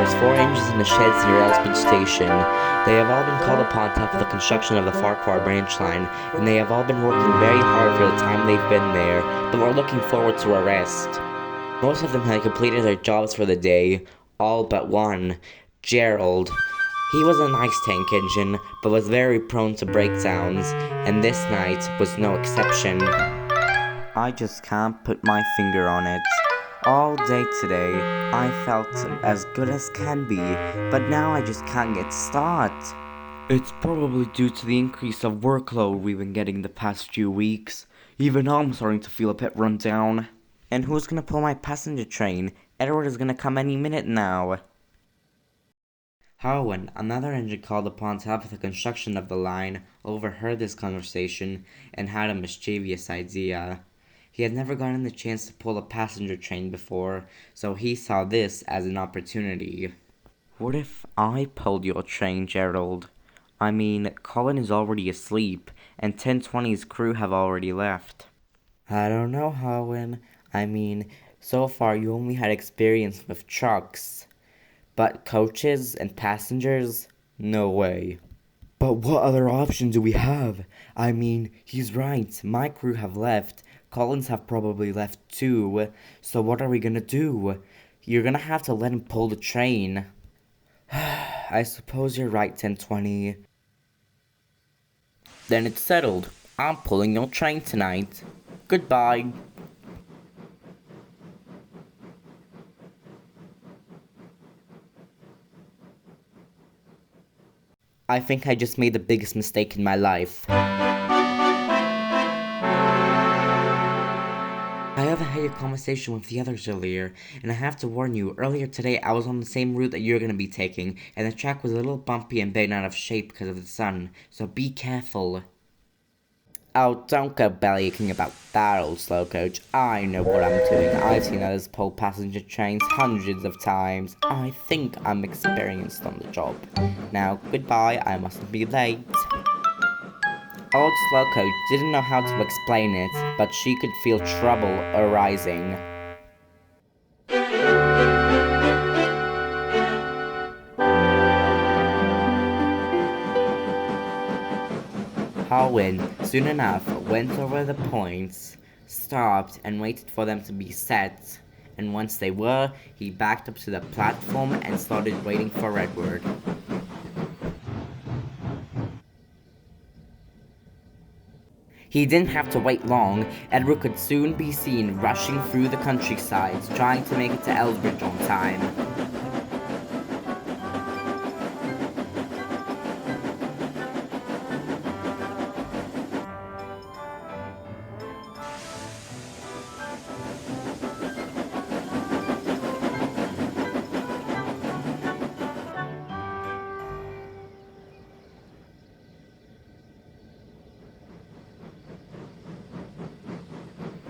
There's 4 engines in the sheds near Elsbridge Station. They have all been called upon to help with the construction of the Farquhar branch line, and they have all been working very hard for the time they've been there, but we're looking forward to a rest. Most of them had completed their jobs for the day, all but one, Gerald. He was a nice tank engine, but was very prone to breakdowns, and this night was no exception. I just can't put my finger on it. All day today, I felt as good as can be, but now I just can't get started. It's probably due to the increase of workload we've been getting the past few weeks. Even I'm starting to feel a bit run down. And who's gonna pull my passenger train? Edward is gonna come any minute now. Hawin, another engine called upon to help with the construction of the line, overheard this conversation and had a mischievous idea. He had never gotten the chance to pull a passenger train before, so he saw this as an opportunity. What if I pulled your train, Gerald? I mean, Colin is already asleep, and 1020's crew have already left. I don't know, Hawin. I mean, so far you only had experience with trucks. But coaches and passengers? No way. But what other option do we have? I mean, he's right. My crew have left. Colin's have probably left too. So what are we gonna do? You're gonna have to let him pull the train. I suppose you're right, 1020. Then it's settled. I'm pulling your train tonight. Goodbye. I think I just made the biggest mistake in my life. I overheard your conversation with the others earlier, and I have to warn you, earlier today I was on the same route that you're going to be taking, and the track was a little bumpy and bent out of shape because of the sun, so be careful. Oh, don't go bellyaching about that, old slow coach. I know what I'm doing. I've seen others pull passenger trains hundreds of times. I think I'm experienced on the job. Now, goodbye, I mustn't be late. Old slow coach didn't know how to explain it, but she could feel trouble arising. Hawin, soon enough, went over the points, stopped, and waited for them to be set. And once they were, he backed up to the platform and started waiting for Edward. He didn't have to wait long. Edward could soon be seen rushing through the countryside, trying to make it to Elsbridge on time.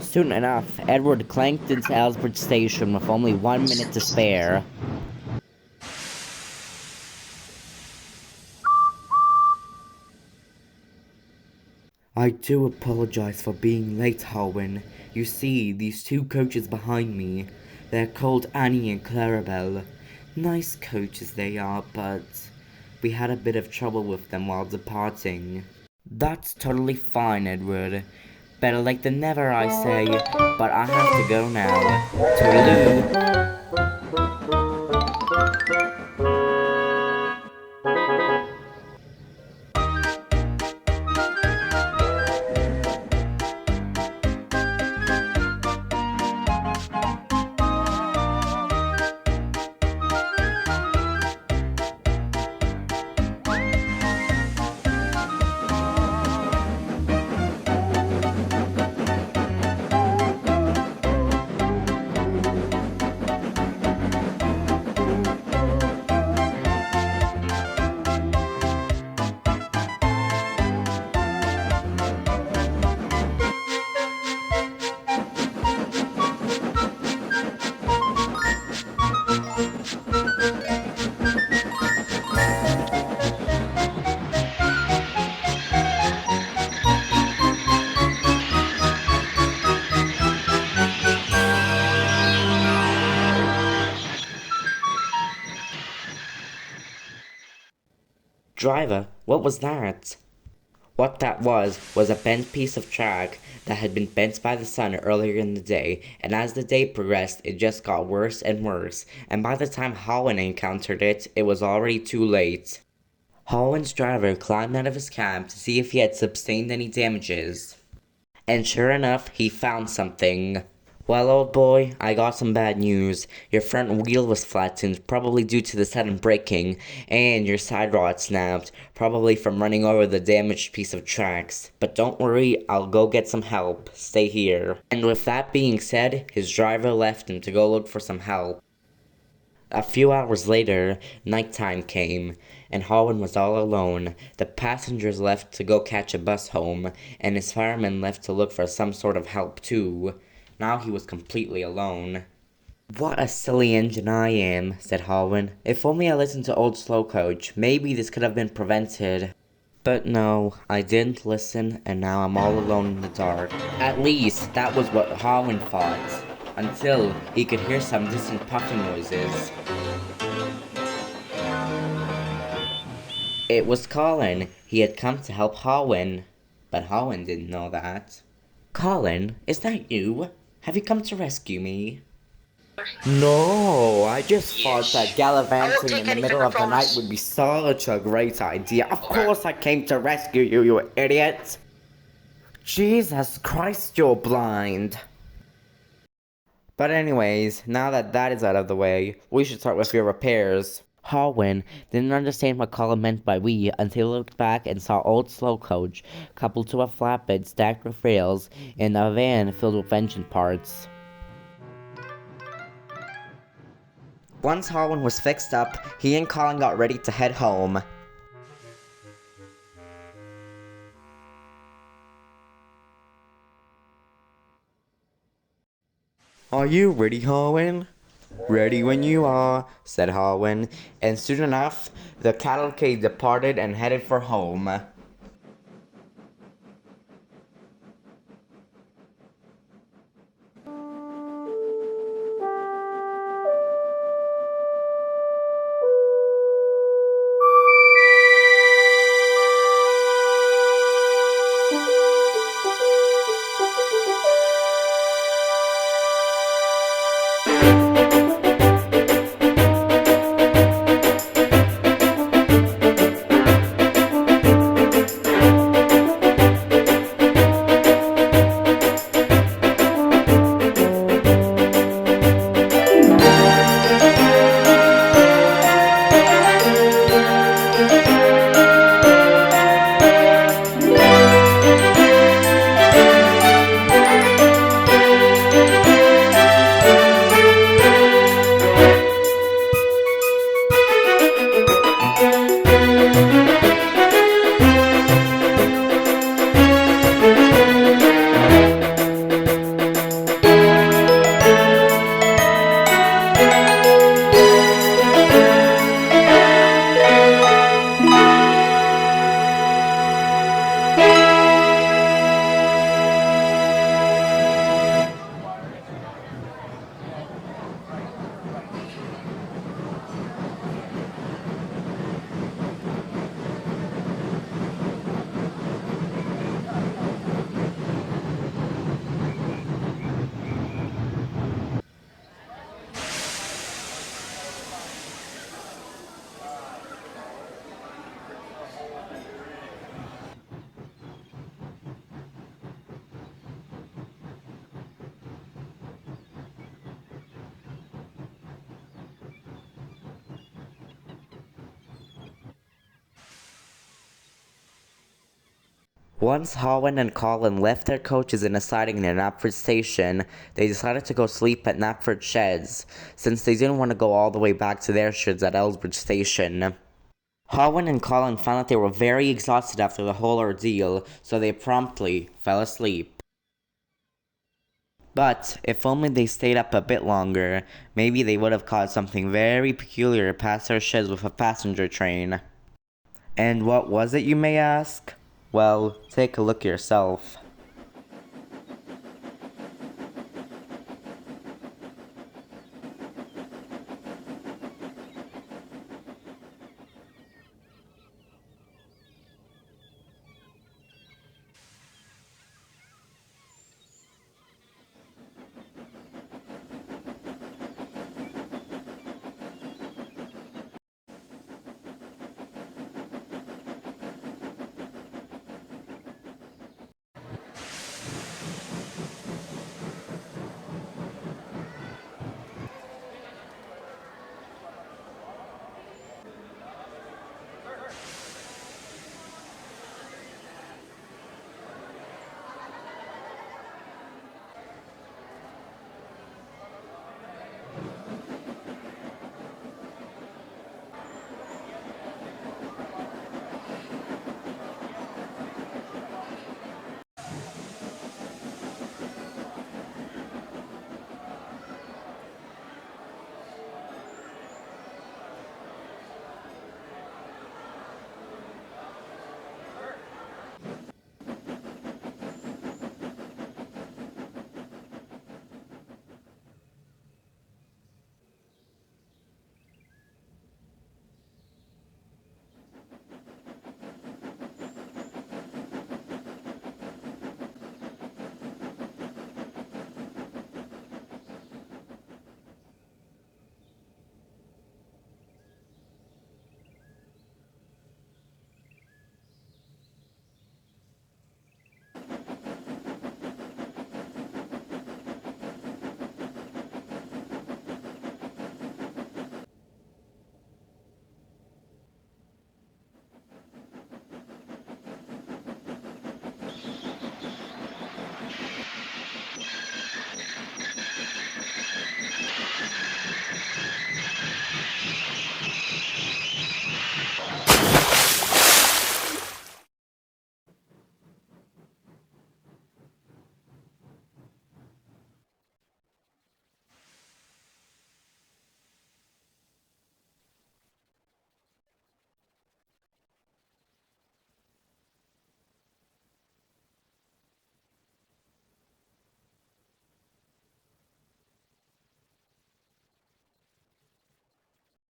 Soon enough, Edward clanked into Elsbridge Station with only 1 minute to spare. I do apologize for being late, Hawin. You see, these two coaches behind me, they're called Annie and Clarabelle. Nice coaches they are, but we had a bit of trouble with them while departing. That's totally fine, Edward. Better late than never, I say, but I have to go now. Toodaloo! Driver, what was that? What that was a bent piece of track that had been bent by the sun earlier in the day, and as the day progressed, it just got worse and worse, and by the time Hawin encountered it, it was already too late. Hawin's driver climbed out of his cab to see if he had sustained any damages. And sure enough, he found something. Well, old boy, I got some bad news. Your front wheel was flattened, probably due to the sudden braking, and your side rod snapped, probably from running over the damaged piece of tracks. But don't worry, I'll go get some help. Stay here. And with that being said, his driver left him to go look for some help. A few hours later, nighttime came, and Hawin was all alone. The passengers left to go catch a bus home, and his firemen left to look for some sort of help too. Now he was completely alone. What a silly engine I am, said Hawin. If only I listened to old Slowcoach, maybe this could have been prevented. But no, I didn't listen, and now I'm all alone in the dark. At least, that was what Hawin thought, until he could hear some distant puffing noises. It was Colin. He had come to help Hawin. But Hawin didn't know that. Colin, is that you? Have you come to rescue me? No, I just thought that gallivanting in the middle of the night would be such a great idea. Of course I came to rescue you, you idiot! Jesus Christ, you're blind! But anyways, now that that is out of the way, we should start with your repairs. Hawin didn't understand what Colin meant by we until he looked back and saw old Slowcoach coupled to a flatbed stacked with rails and a van filled with engine parts. Once Hawin was fixed up, he and Colin got ready to head home. Are you ready, Hawin? Ready when you are, said Hawin, and soon enough, the cavalcade departed and headed for home. Once Hawin and Colin left their coaches in a siding near Knapford Station, they decided to go sleep at Knapford Sheds, since they didn't want to go all the way back to their sheds at Elsbridge Station. Hawin and Colin found that they were very exhausted after the whole ordeal, so they promptly fell asleep. But if only they stayed up a bit longer, maybe they would have caught something very peculiar past their sheds with a passenger train. And what was it, you may ask? Well, take a look yourself.